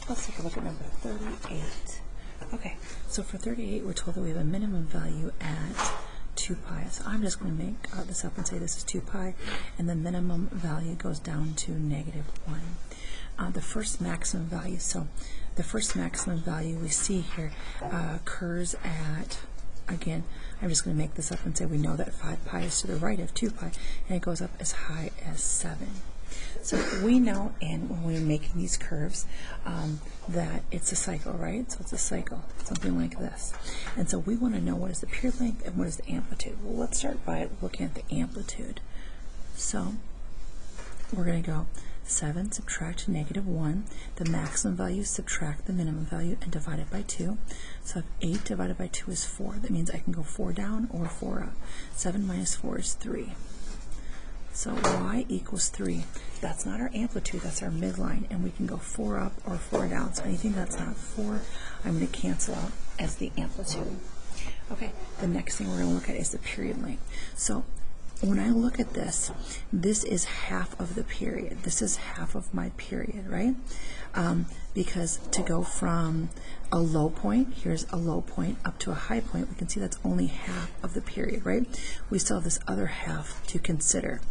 Let's take a look at number 38. Okay, so for 38, we're told that we have a minimum value at 2 pi. So I'm just going to make this up and say this is 2 pi, and the minimum value goes down to -1. The first maximum value, so the first maximum value we see here occurs at, again, I'm just going to make this up and say we know that 5 pi is to the right of 2 pi, and it goes up as high as 7. So we know, and when we're making these curves, that it's a cycle, right? So it's a cycle, something like this. And so we want to know what is the period length and what is the amplitude. Well, let's start by looking at the amplitude. So we're going to go 7 subtract -1, the maximum value subtract the minimum value, and divide it by 2. So if 8 divided by 2 is 4, that means I can go 4 down or 4 up. 7 minus 4 is 3. So y equals 3. That's not our amplitude, that's our midline, and we can go 4 up or 4 down. So anything that's not 4, I'm going to cancel out as the amplitude. Okay, the next thing we're going to look at is the period length. So when I look at this, this is half of the period. This is half of my period, right? Because to go from a low point, here's a low point, up to a high point, we can see that's only half of the period, right? We still have this other half to consider.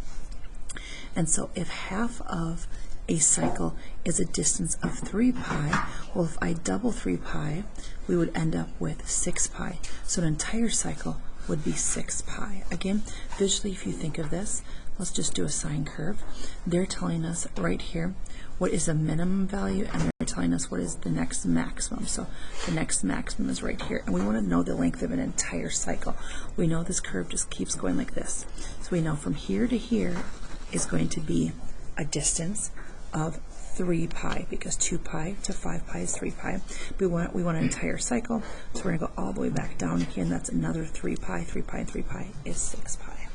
And so if half of a cycle is a distance of 3 pi, well, if I double 3 pi, we would end up with 6 pi. So an entire cycle would be 6 pi. Again, visually, if you think of this, let's just do a sine curve. They're telling us right here what is the minimum value, and they're telling us what is the next maximum. So the next maximum is right here, and we want to know the length of an entire cycle. We know this curve just keeps going like this. So we know from here to here is going to be a distance of 3 pi, because 2 pi to 5 pi is 3 pi. We want an entire cycle, so we're going to go all the way back down again. That's another 3 pi. 3 pi and 3 pi is 6 pi.